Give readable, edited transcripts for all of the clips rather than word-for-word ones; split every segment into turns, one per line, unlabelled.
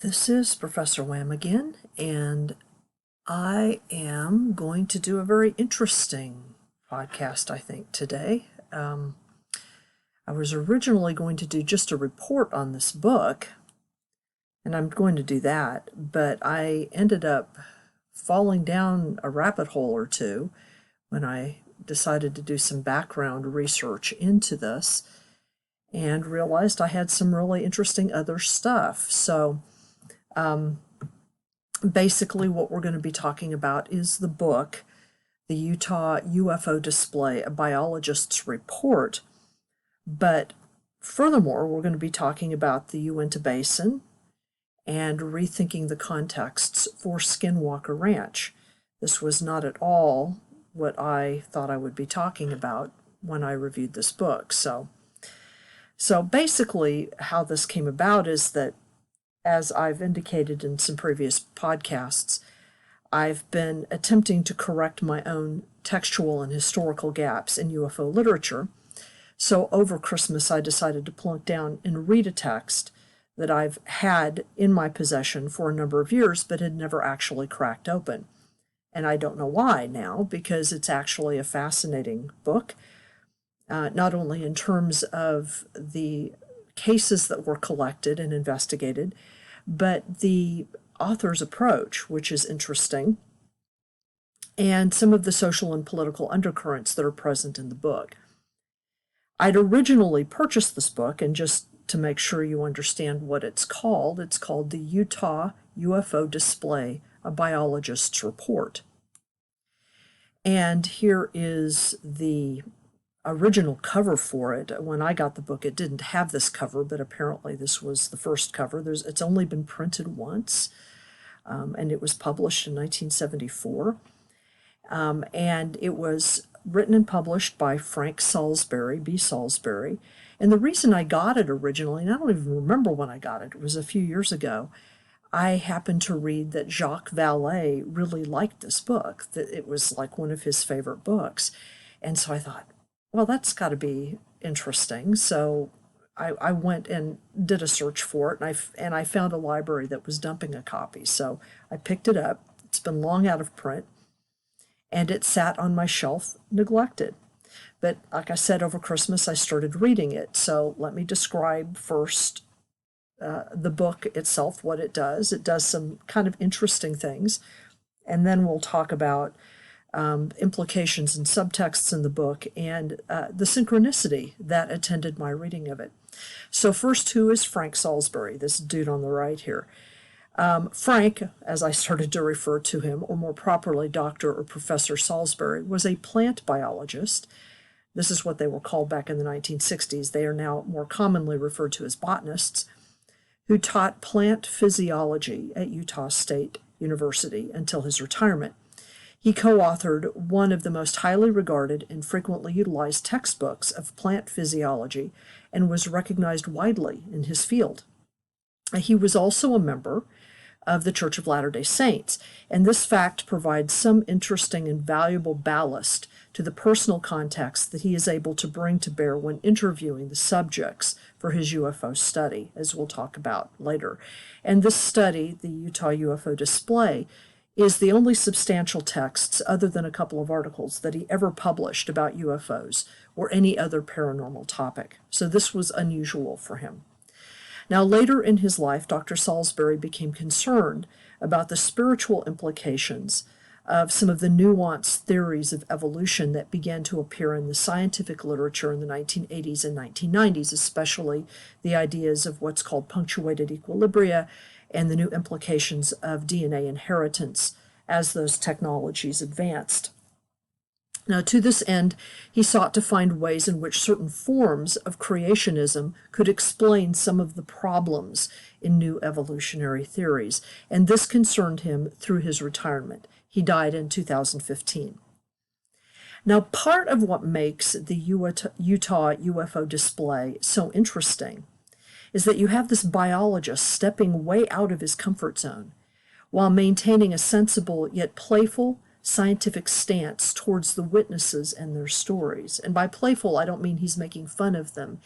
This is Professor Wham again, and I am going to do a very interesting podcast, I think, today. I was originally going to do just a report on this book, and I'm going to do that, but I ended up falling down a rabbit hole or two when I decided to do some background research into this and realized I had some really interesting other stuff. So basically what we're going to be talking about is the book, the Utah UFO Display, a Biologist's Report. But furthermore, we're going to be talking about the Uintah Basin and rethinking the contexts for Skinwalker Ranch. This was not at all what I thought I would be talking about when I reviewed this book. So basically how this came about is that, as I've indicated in some previous podcasts, I've been attempting to correct my own textual and historical gaps in UFO literature. So over Christmas, I decided to plunk down and read a text that I've had in my possession for a number of years, but had never actually cracked open. And I don't know why now, because it's actually a fascinating book, not only in terms of the cases that were collected and investigated, but the author's approach, which is interesting, and some of the social and political undercurrents that are present in the book. I'd originally purchased this book, and just to make sure you understand what it's called the Utah UFO Display, a Biologist's Report. And here is the original cover for it. When I got the book, it didn't have this cover, but apparently this was the first cover. It's only been printed once, and it was published in 1974. And it was written and published by Frank Salisbury, B. Salisbury. And the reason I got it originally, and I don't even remember when I got it, it was a few years ago, I happened to read that Jacques Vallee really liked this book, that it was like one of his favorite books. And so I thought, well, that's got to be interesting. So I went and did a search for it, and I found a library that was dumping a copy. So I picked it up. It's been long out of print, and it sat on my shelf neglected. But like I said, over Christmas, I started reading it. So let me describe first the book itself, what it does. It does some kind of interesting things, and then we'll talk about implications and subtexts in the book and the synchronicity that attended my reading of it. So first, who is Frank Salisbury, this dude on the right here? Frank, as I started to refer to him, or more properly, Dr. or Professor Salisbury, was a plant biologist. This is what they were called back in the 1960s. They are now more commonly referred to as botanists, who taught plant physiology at Utah State University until his retirement. He co-authored one of the most highly regarded and frequently utilized textbooks of plant physiology and was recognized widely in his field. He was also a member of the Church of Latter-day Saints, and this fact provides some interesting and valuable ballast to the personal context that he is able to bring to bear when interviewing the subjects for his UFO study, as we'll talk about later. And this study, the Utah UFO Display, is the only substantial texts, other than a couple of articles, that he ever published about UFOs or any other paranormal topic. So this was unusual for him. Now, later in his life, Dr. Salisbury became concerned about the spiritual implications of some of the nuanced theories of evolution that began to appear in the scientific literature in the 1980s and 1990s, especially the ideas of what's called punctuated equilibria and the new implications of DNA inheritance as those technologies advanced. Now, to this end, he sought to find ways in which certain forms of creationism could explain some of the problems in new evolutionary theories, and this concerned him through his retirement. He died in 2015. Now, part of what makes the Utah UFO Display so interesting is that you have this biologist stepping way out of his comfort zone while maintaining a sensible yet playful scientific stance towards the witnesses and their stories. And by playful, I don't mean he's making fun of them.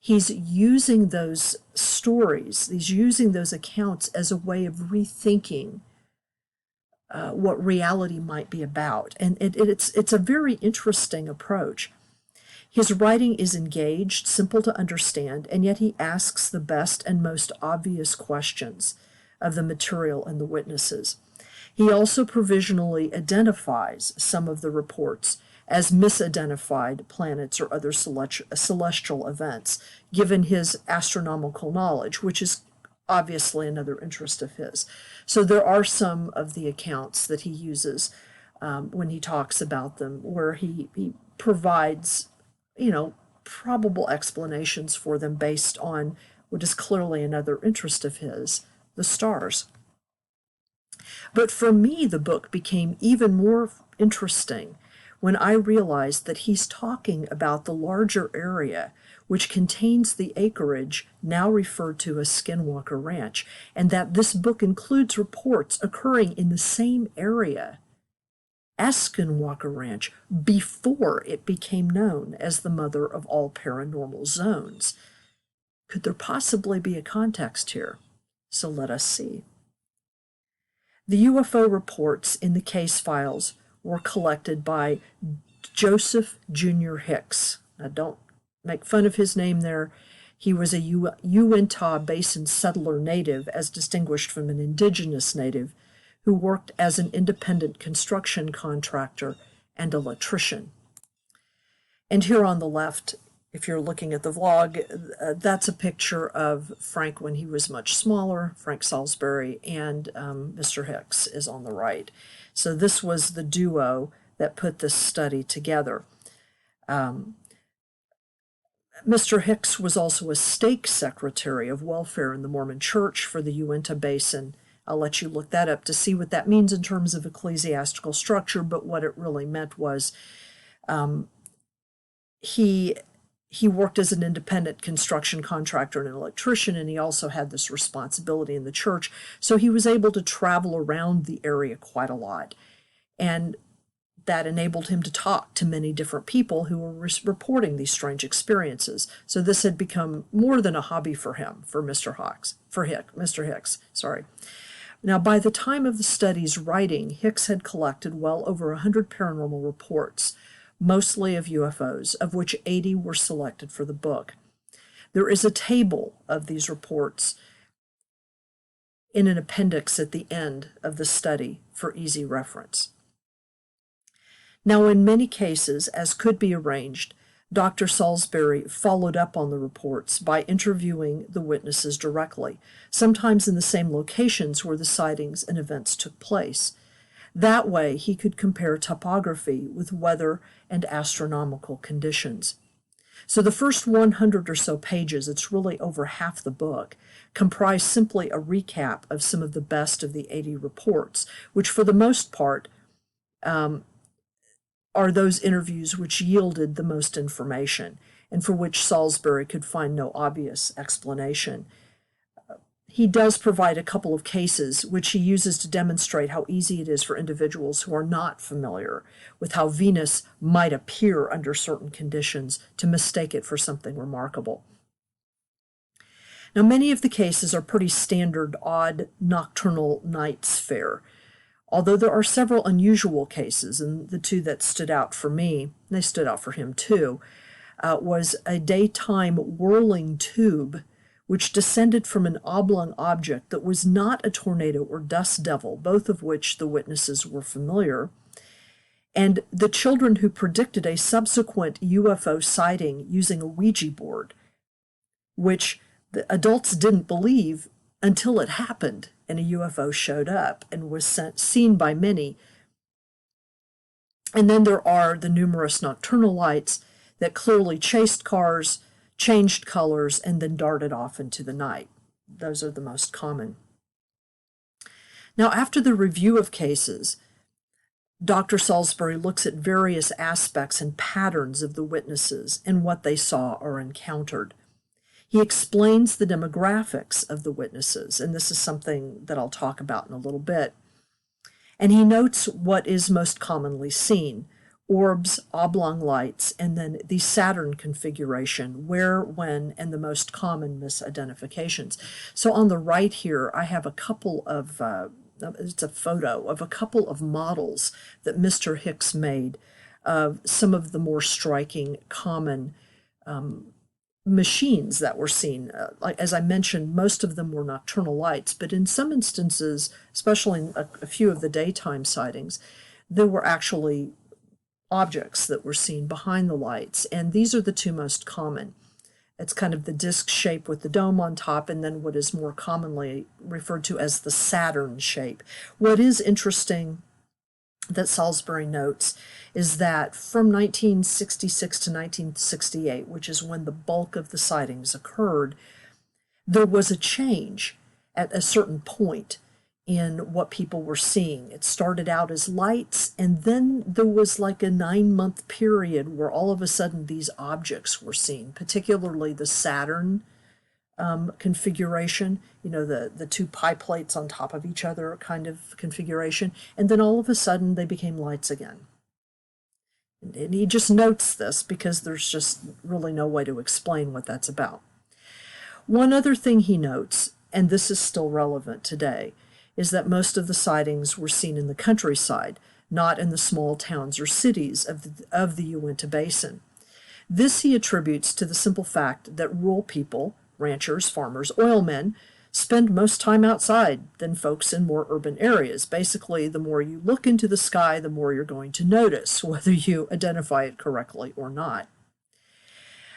he's using those stories, he's using those accounts as a way of rethinking what reality might be about. And it's a very interesting approach. His writing is engaged, simple to understand, and yet he asks the best and most obvious questions of the material and the witnesses. He also provisionally identifies some of the reports as misidentified planets or other celestial events, given his astronomical knowledge, which is obviously another interest of his. So there are some of the accounts that he uses when he talks about them where he provides, probable explanations for them based on what is clearly another interest of his, the stars. But for me, the book became even more interesting when I realized that he's talking about the larger area which contains the acreage now referred to as Skinwalker Ranch, and that this book includes reports occurring in the same area as Skinwalker Ranch before it became known as the mother of all paranormal zones. Could there possibly be a context here? So let us see. The UFO reports in the case files were collected by Joseph Jr. Hicks. Now, don't make fun of his name there. He was a Uintah Basin settler native, as distinguished from an indigenous native, who worked as an independent construction contractor and electrician. And here on the left, if you're looking at the vlog, that's a picture of Frank when he was much smaller, Frank Salisbury, and Mr. Hicks is on the right. So this was the duo that put this study together. Mr. Hicks was also a stake secretary of welfare in the Mormon Church for the Uintah Basin. I'll let you look that up to see what that means in terms of ecclesiastical structure, but what it really meant was he worked as an independent construction contractor and an electrician, and he also had this responsibility in the church. So he was able to travel around the area quite a lot. And that enabled him to talk to many different people who were reporting these strange experiences. So this had become more than a hobby for him, for Mr. Hicks. Now, by the time of the study's writing, Hicks had collected well over 100 paranormal reports, mostly of UFOs, of which 80 were selected for the book. There is a table of these reports in an appendix at the end of the study for easy reference. Now, in many cases, as could be arranged, Dr. Salisbury followed up on the reports by interviewing the witnesses directly, sometimes in the same locations where the sightings and events took place. That way, he could compare topography with weather and astronomical conditions. So the first 100 or so pages, it's really over half the book, comprise simply a recap of some of the best of the 80 reports, which for the most part are those interviews which yielded the most information and for which Salisbury could find no obvious explanation. He does provide a couple of cases which he uses to demonstrate how easy it is for individuals who are not familiar with how Venus might appear under certain conditions to mistake it for something remarkable. Now, many of the cases are pretty standard odd nocturnal nights fare, although there are several unusual cases, and the two that stood out for me, and they stood out for him too, was a daytime whirling tube which descended from an oblong object that was not a tornado or dust devil, both of which the witnesses were familiar, and the children who predicted a subsequent UFO sighting using a Ouija board, which the adults didn't believe until it happened and a UFO showed up and was seen by many. And then there are the numerous nocturnal lights that clearly chased cars, changed colors, and then darted off into the night. Those are the most common. Now, after the review of cases, Dr. Salisbury looks at various aspects and patterns of the witnesses and what they saw or encountered. He explains the demographics of the witnesses, and this is something that I'll talk about in a little bit. And he notes what is most commonly seen, orbs, oblong lights, and then the Saturn configuration, where, when, and the most common misidentifications. So on the right here, I have a couple of, it's a photo of a couple of models that Mr. Hicks made of some of the more striking common machines that were seen. Like, as I mentioned, most of them were nocturnal lights, but in some instances, especially in a few of the daytime sightings, there were actually objects that were seen behind the lights, and these are the two most common. It's kind of the disc shape with the dome on top, and then what is more commonly referred to as the Saturn shape. What is interesting that Salisbury notes is that from 1966 to 1968, which is when the bulk of the sightings occurred, there was a change at a certain point in what people were seeing. It started out as lights, and then there was like a 9-month period where all of a sudden these objects were seen, particularly the Saturn configuration, the two pie plates on top of each other kind of configuration, and then all of a sudden they became lights again. And he just notes this because there's just really no way to explain what that's about. One other thing he notes, and this is still relevant today, is that most of the sightings were seen in the countryside, not in the small towns or cities of the Uintah Basin. This he attributes to the simple fact that rural people, ranchers, farmers, oilmen, spend most time outside than folks in more urban areas. Basically, the more you look into the sky, the more you're going to notice, whether you identify it correctly or not.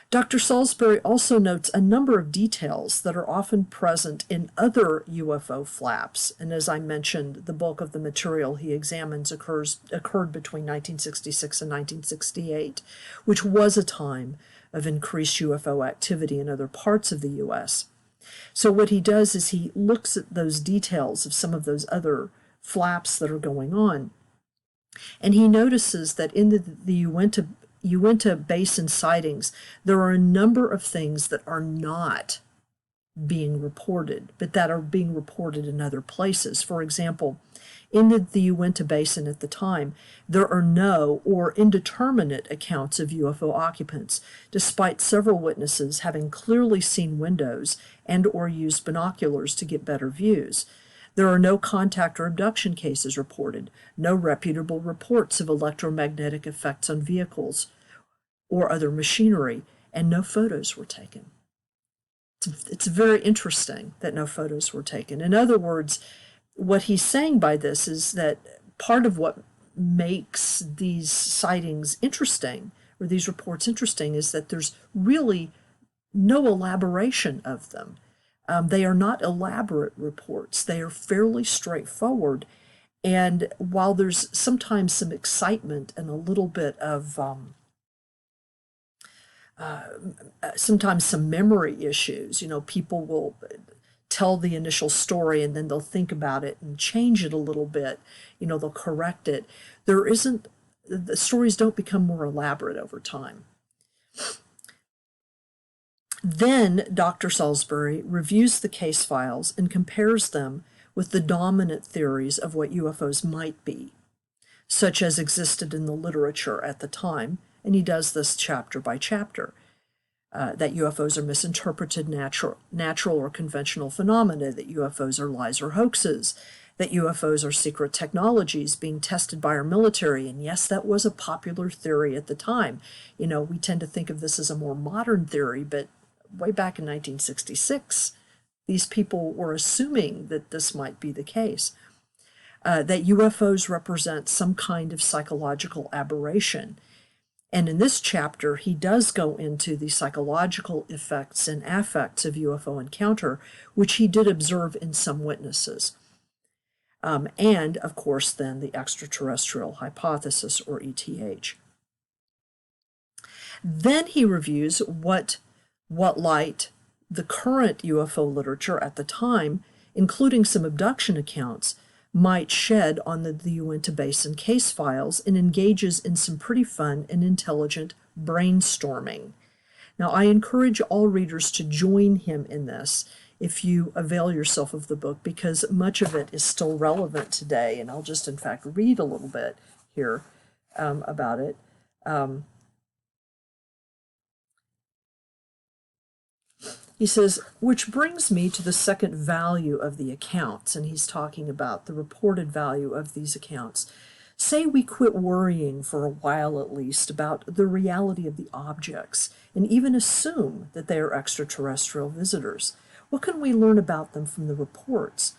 Dr. Salisbury also notes a number of details that are often present in other UFO flaps, and as I mentioned, the bulk of the material he examines occurred between 1966 and 1968, which was a time of increased UFO activity in other parts of the U.S. So what he does is he looks at those details of some of those other flaps that are going on, and he notices that in the Uintah Basin sightings, there are a number of things that are not being reported, but that are being reported in other places. For example, in the Uintah Basin at the time, there are no or indeterminate accounts of UFO occupants, despite several witnesses having clearly seen windows and or used binoculars to get better views. There are no contact or abduction cases reported, no reputable reports of electromagnetic effects on vehicles or other machinery, and no photos were taken. It's very interesting that no photos were taken. In other words, what he's saying by this is that part of what makes these sightings interesting, or these reports interesting, is that there's really no elaboration of them. They are not elaborate reports. They are fairly straightforward. And while there's sometimes some excitement and a little bit of sometimes some memory issues, people will tell the initial story and then they'll think about it and change it a little bit, they'll correct it. The stories don't become more elaborate over time. Then Dr. Salisbury reviews the case files and compares them with the dominant theories of what UFOs might be, such as existed in the literature at the time, and he does this chapter by chapter. That UFOs are misinterpreted natural or conventional phenomena, that UFOs are lies or hoaxes, that UFOs are secret technologies being tested by our military. And yes, that was a popular theory at the time. We tend to think of this as a more modern theory, but way back in 1966, these people were assuming that this might be the case. That UFOs represent some kind of psychological aberration. And in this chapter, he does go into the psychological effects and affects of UFO encounter, which he did observe in some witnesses. And, of course, then the extraterrestrial hypothesis, or ETH. Then he reviews what light the current UFO literature at the time, including some abduction accounts, might shed on the Uintah Basin case files, and engages in some pretty fun and intelligent brainstorming. Now, I encourage all readers to join him in this if you avail yourself of the book, because much of it is still relevant today, and I'll just, in fact, read a little bit here about it. He says, which brings me to the second value of the accounts, and he's talking about the reported value of these accounts. Say we quit worrying for a while at least about the reality of the objects, and even assume that they are extraterrestrial visitors. What can we learn about them from the reports?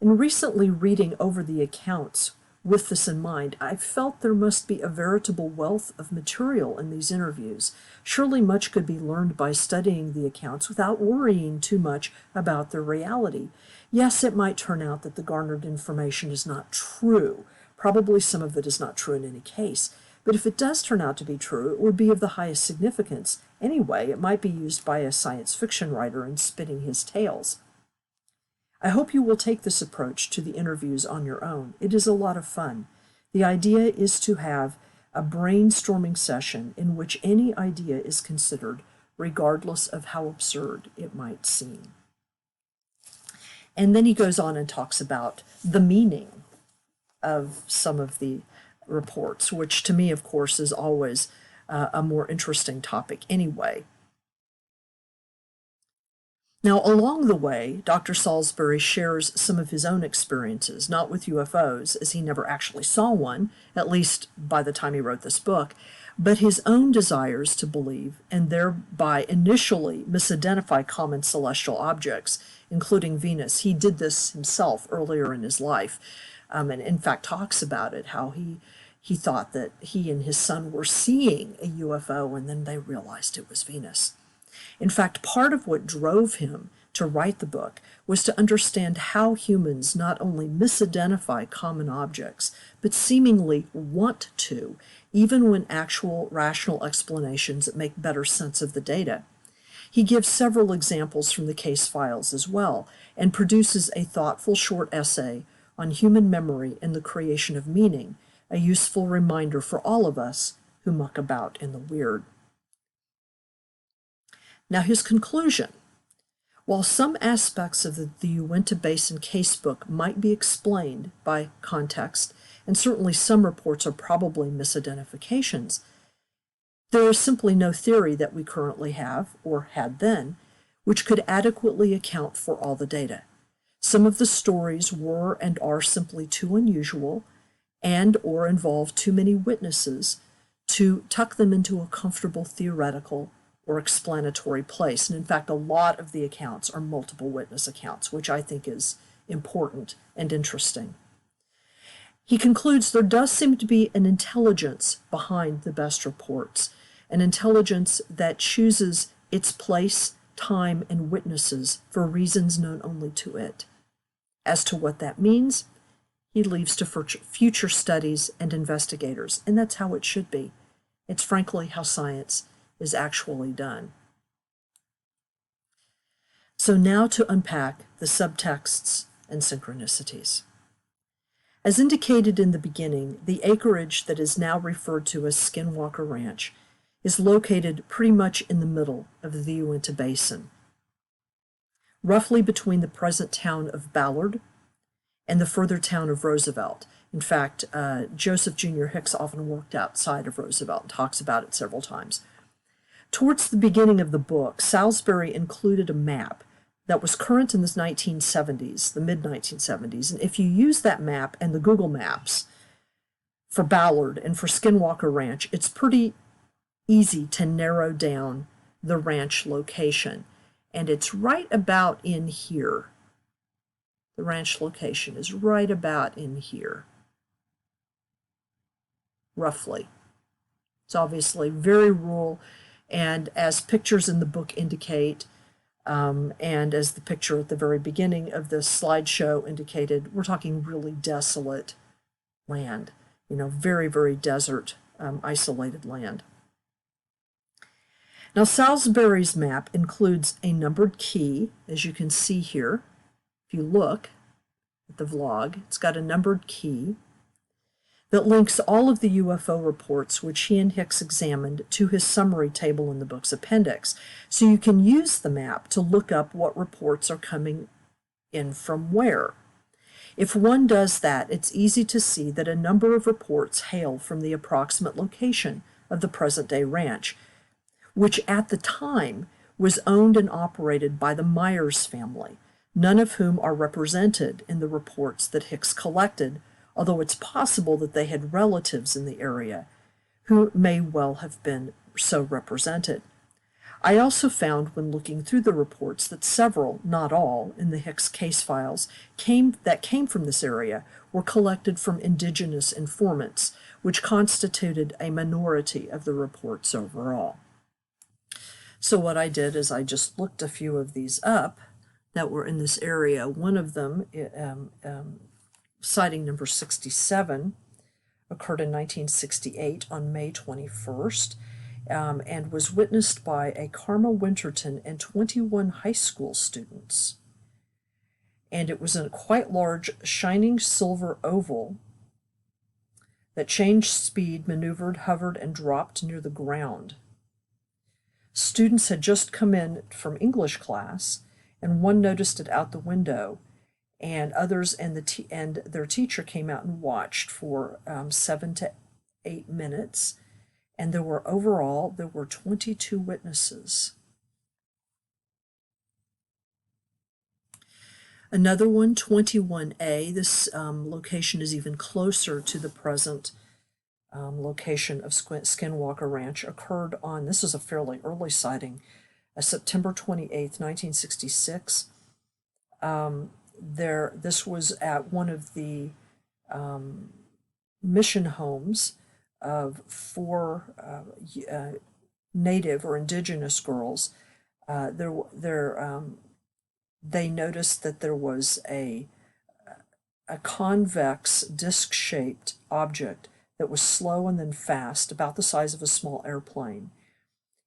In recently reading over the accounts with this in mind, I felt there must be a veritable wealth of material in these interviews. Surely much could be learned by studying the accounts without worrying too much about their reality. Yes, it might turn out that the garnered information is not true. Probably some of it is not true in any case. But if it does turn out to be true, it would be of the highest significance. Anyway, it might be used by a science fiction writer in spinning his tales. I hope you will take this approach to the interviews on your own. It is a lot of fun. The idea is to have a brainstorming session in which any idea is considered, regardless of how absurd it might seem. And then he goes on and talks about the meaning of some of the reports, which to me, of course, is always a more interesting topic anyway. Now, along the way, Dr. Salisbury shares some of his own experiences, not with UFOs, as he never actually saw one, at least by the time he wrote this book, but his own desires to believe and thereby initially misidentify common celestial objects, including Venus. He did this himself earlier in his life, and in fact talks about it, how he thought that he and his son were seeing a UFO, and then they realized it was Venus. In fact, part of what drove him to write the book was to understand how humans not only misidentify common objects, but seemingly want to, even when actual rational explanations make better sense of the data. He gives several examples from the case files as well, and produces a thoughtful short essay on human memory and the creation of meaning, a useful reminder for all of us who muck about in the weird. Now, his conclusion. While some aspects of the Uintah Basin casebook might be explained by context, and certainly some reports are probably misidentifications, there is simply no theory that we currently have, or had then, which could adequately account for all the data. Some of the stories were and are simply too unusual and or involve too many witnesses to tuck them into a comfortable theoretical or explanatory place. And in fact, a lot of the accounts are multiple witness accounts, which I think is important and interesting. He concludes there does seem to be an intelligence behind the best reports, an intelligence that chooses its place, time, and witnesses for reasons known only to it. As to what that means, he leaves to future studies and investigators, and that's how it should be. It's frankly how science is actually done. So now to unpack the subtexts and synchronicities. As indicated in the beginning, the acreage that is now referred to as Skinwalker Ranch is located pretty much in the middle of the Uintah Basin, roughly between the present town of Ballard and the further town of Roosevelt. In fact, Joseph Jr. Hicks often worked outside of Roosevelt and talks about it several times. Towards the beginning of the book, Salisbury included a map that was current in the 1970s, the mid-1970s, and if you use that map and the Google Maps for Ballard and for Skinwalker Ranch, it's pretty easy to narrow down the ranch location, and it's right about in here. The ranch location is right about in here, roughly. It's obviously very rural, and as pictures in the book indicate, and as the picture at the very beginning of the slideshow indicated, we're talking really desolate land, very, very desert, isolated land. Now, Salisbury's map includes a numbered key, as you can see here. If you look at the vlog, it's got a numbered key that links all of the UFO reports which he and Hicks examined to his summary table in the book's appendix. So you can use the map to look up what reports are coming in from where. If one does that, it's easy to see that a number of reports hail from the approximate location of the present-day ranch, which at the time was owned and operated by the Myers family, none of whom are represented in the reports that Hicks collected, although it's possible that they had relatives in the area who may well have been so represented. I also found when looking through the reports that several, not all, in the Hicks case files came from this area were collected from indigenous informants, which constituted a minority of the reports overall. So what I did is I just looked a few of these up that were in this area. One of them, sighting number 67, occurred in 1968 on May 21st. And was witnessed by a Karma Winterton and 21 high school students. And it was a quite large, shining silver oval that changed speed, maneuvered, hovered, and dropped near the ground. Students had just come in from English class, and one noticed it out the window, and others and their teacher came out and watched for 7 to 8 minutes. And there were 22 witnesses. Another one, 21A, this location is even closer to the present location of Skinwalker Ranch, occurred on, this is a fairly early sighting, September 28th, 1966. This was at one of the mission homes of 4 native or indigenous girls. They noticed that there was a convex disc-shaped object that was slow and then fast, about the size of a small airplane.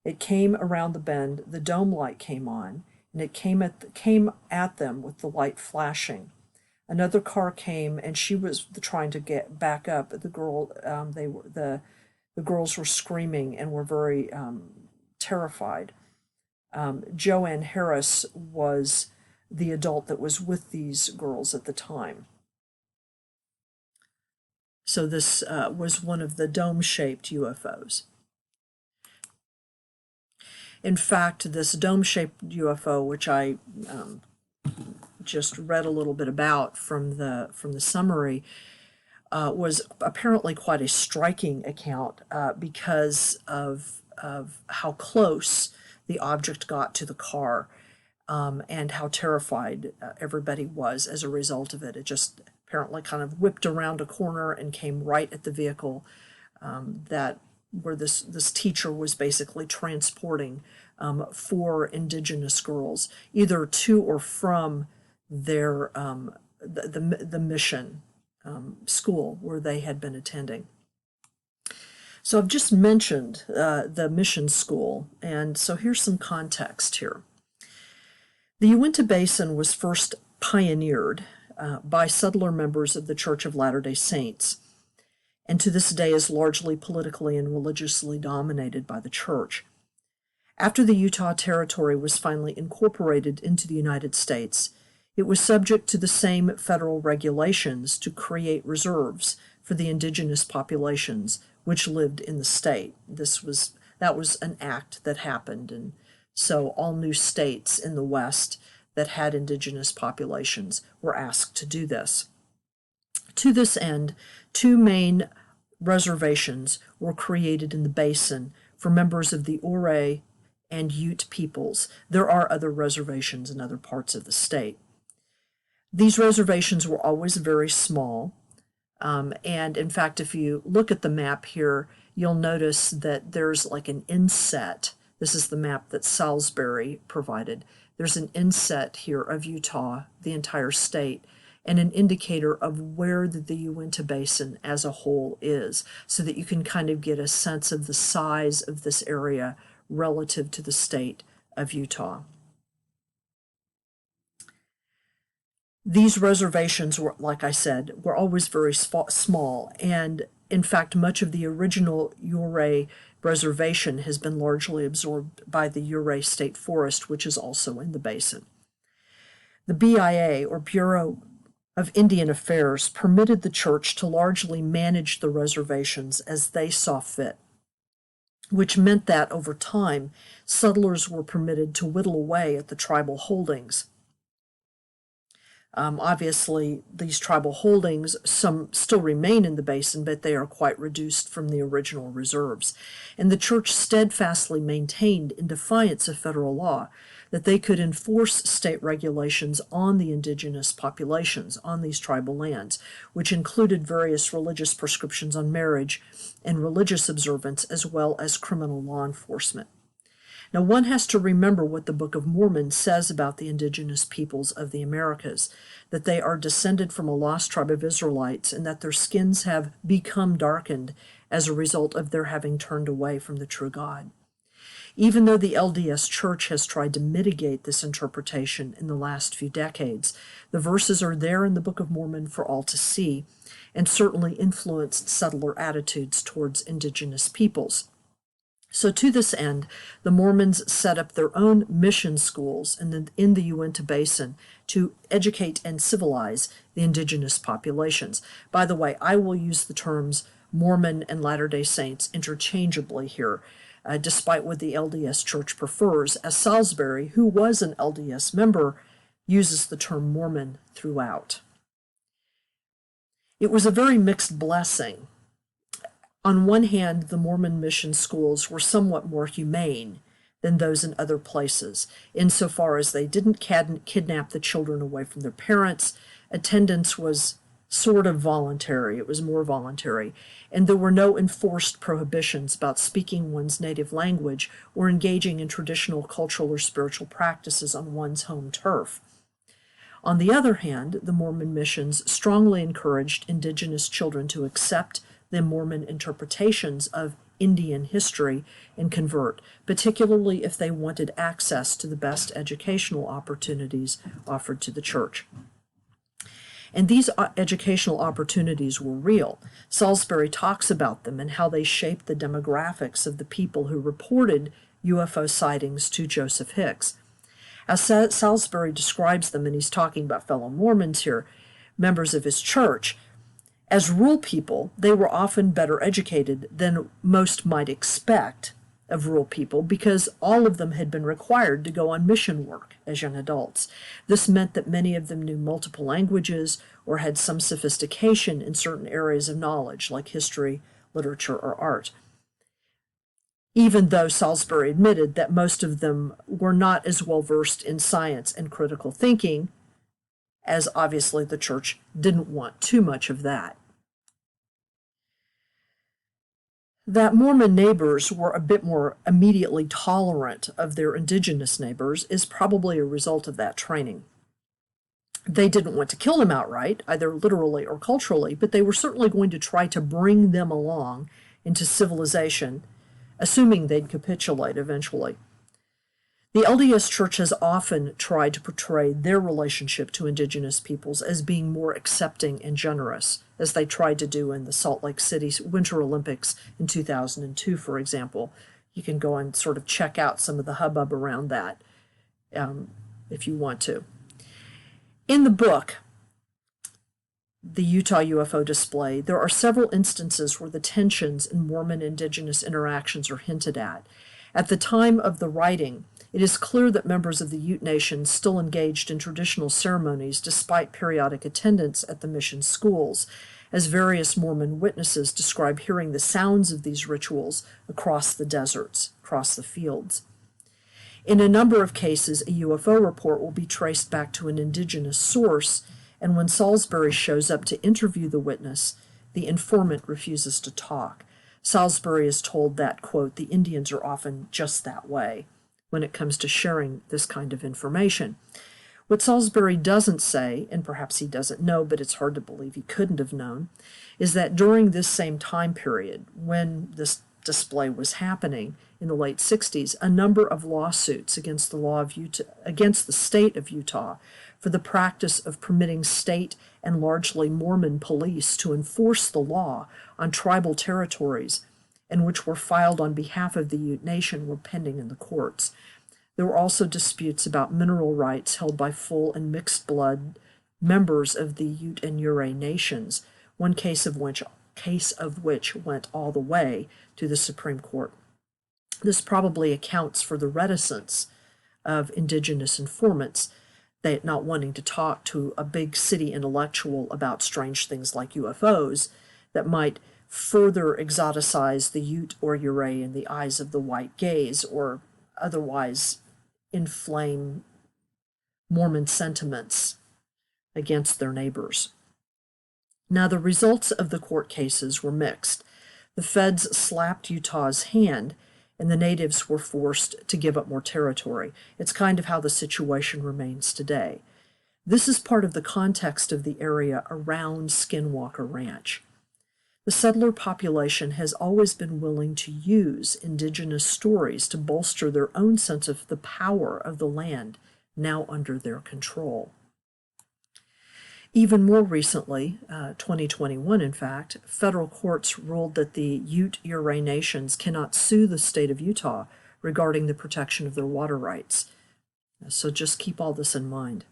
It came around the bend, the dome light came on, and it came at them with the light flashing. Another car came, and she was trying to get back up. The girls were screaming and were very terrified. Joanne Harris was the adult that was with these girls at the time. So this was one of the dome-shaped UFOs. In fact, this dome-shaped UFO, which I just read a little bit about from the summary, was apparently quite a striking account because of how close the object got to the car, and how terrified everybody was as a result of it. It just apparently kind of whipped around a corner and came right at the vehicle where this teacher was basically transporting 4 indigenous girls, either to or from their the mission school where they had been attending. So I've just mentioned the mission school, and so here's some context here. The Uintah Basin was first pioneered by settler members of the Church of Latter-day Saints, and to this day is largely politically and religiously dominated by the church. After the Utah Territory was finally incorporated into the United States, it was subject to the same federal regulations to create reserves for the indigenous populations which lived in the state. That was an act that happened, and so all new states in the West that had indigenous populations were asked to do this. To this end, 2 main reservations were created in the basin for members of the Ouray and Ute peoples. There are other reservations in other parts of the state. These reservations were always very small, and in fact, if you look at the map here, you'll notice that there's like an inset. This is the map that Salisbury provided. There's an inset here of Utah, the entire state, and an indicator of where the Uintah Basin as a whole is, so that you can kind of get a sense of the size of this area relative to the state of Utah. These reservations were, like I said, were always very small, and in fact, much of the original Ouray reservation has been largely absorbed by the Ouray State Forest, which is also in the basin. The BIA, or Bureau of Indian Affairs permitted the church to largely manage the reservations as they saw fit, which meant that over time, settlers were permitted to whittle away at the tribal holdings. Obviously, these tribal holdings, some still remain in the basin, but they are quite reduced from the original reserves. And the church steadfastly maintained, in defiance of federal law, that they could enforce state regulations on the indigenous populations on these tribal lands, which included various religious prescriptions on marriage and religious observance, as well as criminal law enforcement. Now, one has to remember what the Book of Mormon says about the indigenous peoples of the Americas, that they are descended from a lost tribe of Israelites and that their skins have become darkened as a result of their having turned away from the true God. Even though the LDS Church has tried to mitigate this interpretation in the last few decades, the verses are there in the Book of Mormon for all to see and certainly influenced settler attitudes towards indigenous peoples. So to this end, the Mormons set up their own mission schools in the Uintah Basin to educate and civilize the indigenous populations. By the way, I will use the terms Mormon and Latter-day Saints interchangeably here, despite what the LDS Church prefers, as Salisbury, who was an LDS member, uses the term Mormon throughout. It was a very mixed blessing. On one hand, the Mormon mission schools were somewhat more humane than those in other places, insofar as they didn't kidnap the children away from their parents. Attendance was sort of voluntary. It was more voluntary. And there were no enforced prohibitions about speaking one's native language or engaging in traditional cultural or spiritual practices on one's home turf. On the other hand, the Mormon missions strongly encouraged indigenous children to accept the Mormon interpretations of Indian history and convert, particularly if they wanted access to the best educational opportunities offered to the church. And these educational opportunities were real. Salisbury talks about them and how they shaped the demographics of the people who reported UFO sightings to Joseph Hicks. As Salisbury describes them, and he's talking about fellow Mormons here, members of his church, as rural people, they were often better educated than most might expect of rural people because all of them had been required to go on mission work as young adults. This meant that many of them knew multiple languages or had some sophistication in certain areas of knowledge like history, literature, or art. Even though Salisbury admitted that most of them were not as well versed in science and critical thinking, as obviously the church didn't want too much of that. That Mormon neighbors were a bit more immediately tolerant of their indigenous neighbors is probably a result of that training. They didn't want to kill them outright, either literally or culturally, but they were certainly going to try to bring them along into civilization, assuming they'd capitulate eventually. The LDS Church has often tried to portray their relationship to indigenous peoples as being more accepting and generous, as they tried to do in the Salt Lake City Winter Olympics in 2002, for example. You can go and sort of check out some of the hubbub around that if you want to. In the book, the Utah UFO Display, there are several instances where the tensions in Mormon indigenous interactions are hinted at. At the time of the writing, it is clear that members of the Ute Nation still engaged in traditional ceremonies despite periodic attendance at the mission schools, as various Mormon witnesses describe hearing the sounds of these rituals across the deserts, across the fields. In a number of cases, a UFO report will be traced back to an indigenous source, and when Salisbury shows up to interview the witness, the informant refuses to talk. Salisbury is told that, quote, the Indians are often just that way when it comes to sharing this kind of information. What Salisbury doesn't say, and perhaps he doesn't know, but it's hard to believe he couldn't have known, is that during this same time period, when this display was happening in the late 60s, a number of lawsuits against the law of Utah, against the state of Utah, for the practice of permitting state and largely Mormon police to enforce the law on tribal territories, and which were filed on behalf of the Ute Nation, were pending in the courts. There were also disputes about mineral rights held by full and mixed blood members of the Ute and Ouray nations, one case of which went all the way to the Supreme Court. This probably accounts for the reticence of indigenous informants, they not wanting to talk to a big city intellectual about strange things like UFOs that might further exoticize the Ute or Ouray in the eyes of the white gaze, or otherwise inflame Mormon sentiments against their neighbors. Now, the results of the court cases were mixed. The feds slapped Utah's hand, and the natives were forced to give up more territory. It's kind of how the situation remains today. This is part of the context of the area around Skinwalker Ranch. The settler population has always been willing to use indigenous stories to bolster their own sense of the power of the land now under their control. Even more recently, 2021 in fact, federal courts ruled that the Ute-Ouray nations cannot sue the state of Utah regarding the protection of their water rights. So just keep all this in mind.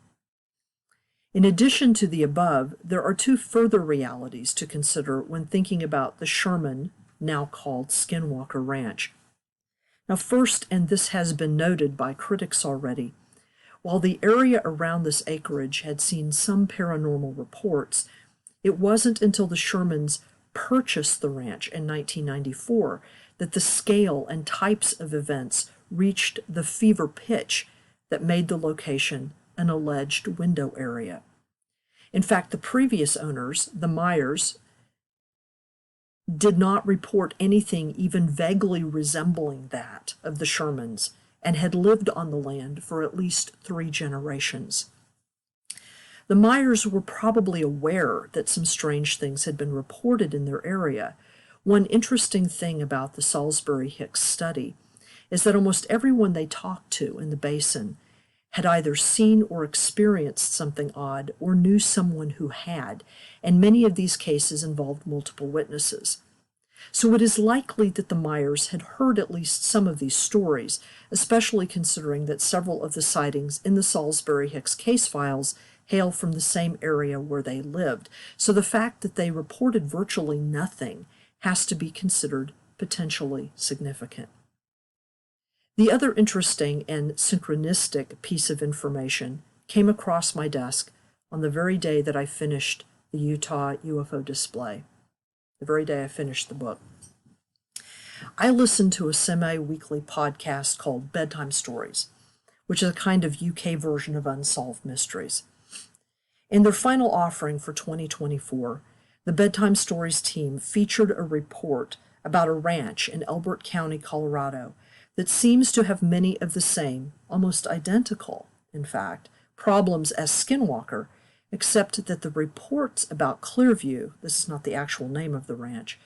In addition to the above, there are two further realities to consider when thinking about the Sherman, now called Skinwalker Ranch. Now first, and this has been noted by critics already, while the area around this acreage had seen some paranormal reports, it wasn't until the Shermans purchased the ranch in 1994 that the scale and types of events reached the fever pitch that made the location an alleged window area. In fact, the previous owners, the Myers, did not report anything even vaguely resembling that of the Shermans, and had lived on the land for at least 3 generations. The Myers were probably aware that some strange things had been reported in their area. One interesting thing about the Salisbury-Hicks study is that almost everyone they talked to in the basin had either seen or experienced something odd or knew someone who had, and many of these cases involved multiple witnesses. So it is likely that the Myers had heard at least some of these stories, especially considering that several of the sightings in the Salisbury-Hicks case files hail from the same area where they lived. So the fact that they reported virtually nothing has to be considered potentially significant. The other interesting and synchronistic piece of information came across my desk on the very day that I finished the Utah UFO Display, the very day I finished the book. I listened to a semi-weekly podcast called Bedtime Stories, which is a kind of UK version of Unsolved Mysteries. In their final offering for 2024, the Bedtime Stories team featured a report about a ranch in Elbert County, Colorado, that seems to have many of the same, almost identical, in fact, problems as Skinwalker, except that the reports about Clearview, this is not the actual name of the ranch,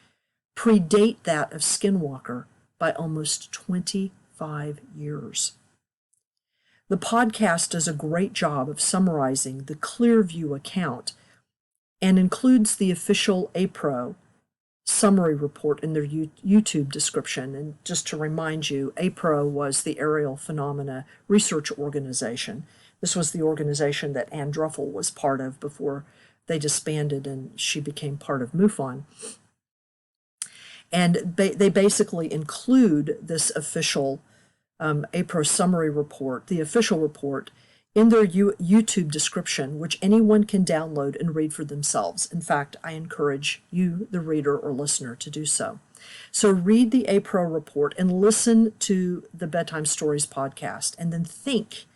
predate that of Skinwalker by almost 25 years. The podcast does a great job of summarizing the Clearview account and includes the official APRO summary report in their YouTube description. And just to remind you, APRO was the Aerial Phenomena Research Organization. This was the organization that Ann Druffel was part of before they disbanded and she became part of MUFON. And they basically include this official APRO summary report, the official report, in their YouTube description, which anyone can download and read for themselves. In fact, I encourage you, the reader or listener, to do so. So read the APRO report and listen to the Bedtime Stories podcast, and then think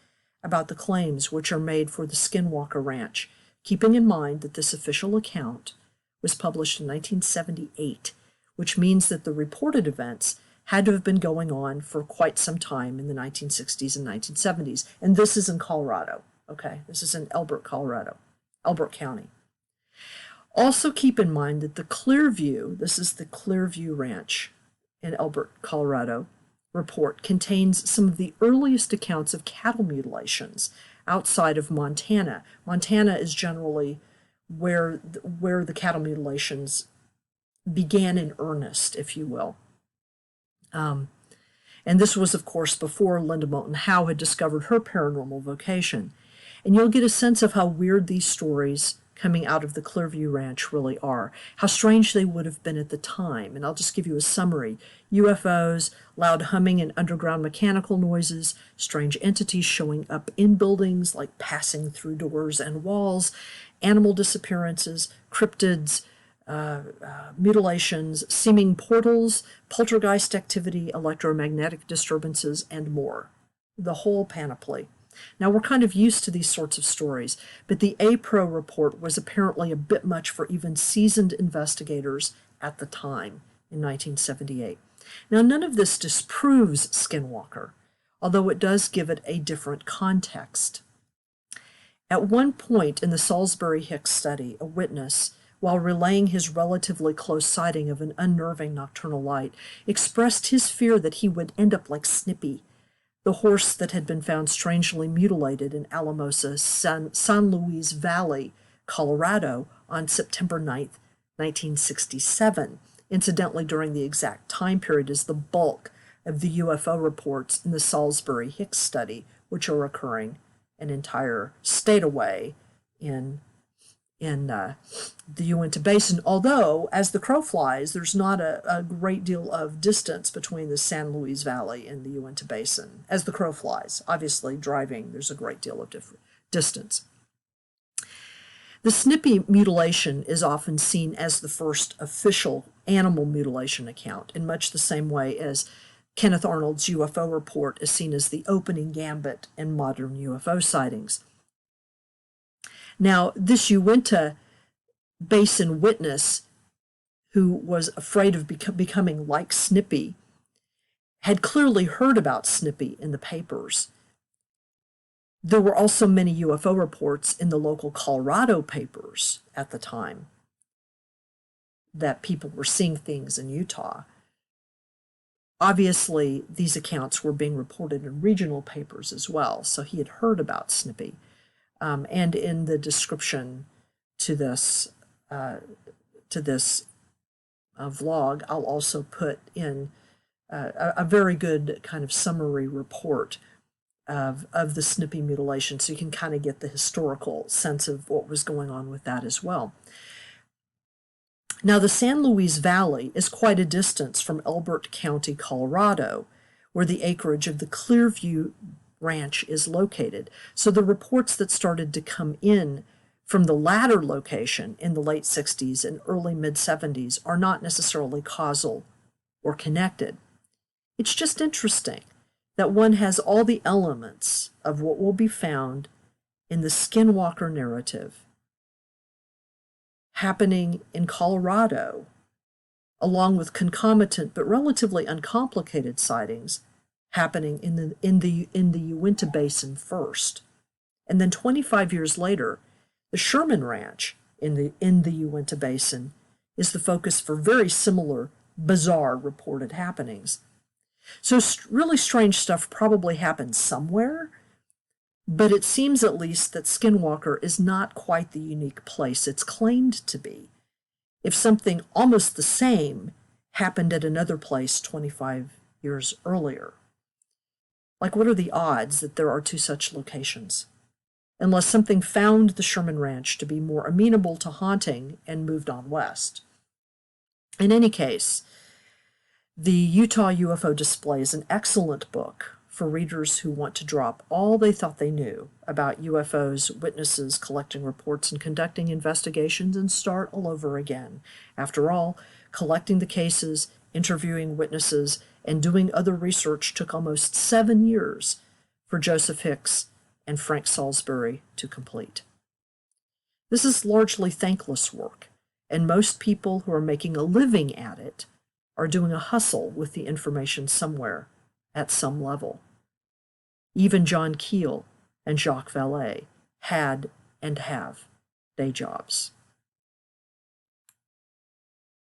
about the claims which are made for the Skinwalker Ranch, keeping in mind that this official account was published in 1978, which means that the reported events had to have been going on for quite some time in the 1960s and 1970s. And this is in Colorado, okay? This is in Elbert, Colorado, Elbert County. Also keep in mind that the Clearview, this is the Clearview Ranch in Elbert, Colorado, report contains some of the earliest accounts of cattle mutilations outside of Montana. Montana is generally where the cattle mutilations began in earnest, if you will. And this was, of course, before Linda Moulton Howe had discovered her paranormal vocation. And you'll get a sense of how weird these stories coming out of the Clearview Ranch really are, how strange they would have been at the time. And I'll just give you a summary. UFOs, loud humming and underground mechanical noises, strange entities showing up in buildings like passing through doors and walls, animal disappearances, cryptids, mutilations, seeming portals, poltergeist activity, electromagnetic disturbances, and more. The whole panoply. Now, we're kind of used to these sorts of stories, but the APRO report was apparently a bit much for even seasoned investigators at the time in 1978. Now, none of this disproves Skinwalker, although it does give it a different context. At one point in the Salisbury-Hicks study, a witness, while relaying his relatively close sighting of an unnerving nocturnal light, expressed his fear that he would end up like Snippy, the horse that had been found strangely mutilated in Alamosa, San Luis Valley, Colorado, on September 9th, 1967, incidentally during the exact time period as the bulk of the UFO reports in the Salisbury-Hicks study, which are occurring an entire state away in the Uintah Basin, although, as the crow flies, there's not a great deal of distance between the San Luis Valley and the Uintah Basin. As the crow flies, obviously driving, there's a great deal of distance. The Snippy mutilation is often seen as the first official animal mutilation account, in much the same way as Kenneth Arnold's UFO report is seen as the opening gambit in modern UFO sightings. Now, this Uintah Basin witness, who was afraid of becoming like Snippy, had clearly heard about Snippy in the papers. There were also many UFO reports in the local Colorado papers at the time that people were seeing things in Utah. Obviously, these accounts were being reported in regional papers as well, so he had heard about Snippy. And in the description to this vlog, I'll also put in a very good kind of summary report of the Snippy mutilation, so you can kind of get the historical sense of what was going on with that as well. Now, the San Luis Valley is quite a distance from Elbert County, Colorado, where the acreage of the Clearview Ranch is located. So the reports that started to come in from the latter location in the late 60s and early mid-70s are not necessarily causal or connected. It's just interesting that one has all the elements of what will be found in the Skinwalker narrative happening in Colorado, along with concomitant but relatively uncomplicated sightings happening in the Uintah Basin first. And then 25 years later, the Sherman Ranch in the Uintah Basin is the focus for very similar, bizarre reported happenings. So really strange stuff probably happened somewhere, but it seems at least that Skinwalker is not quite the unique place it's claimed to be. If something almost the same happened at another place 25 years earlier. Like, what are the odds that there are two such locations? Unless something found the Sherman Ranch to be more amenable to haunting and moved on west. In any case, the Utah UFO Display is an excellent book for readers who want to drop all they thought they knew about UFOs, witnesses, collecting reports, and conducting investigations and start all over again. After all, collecting the cases, interviewing witnesses, and doing other research took almost 7 years for Joseph Hicks and Frank Salisbury to complete. This is largely thankless work, and most people who are making a living at it are doing a hustle with the information somewhere at some level. Even John Keel and Jacques Vallee had and have day jobs.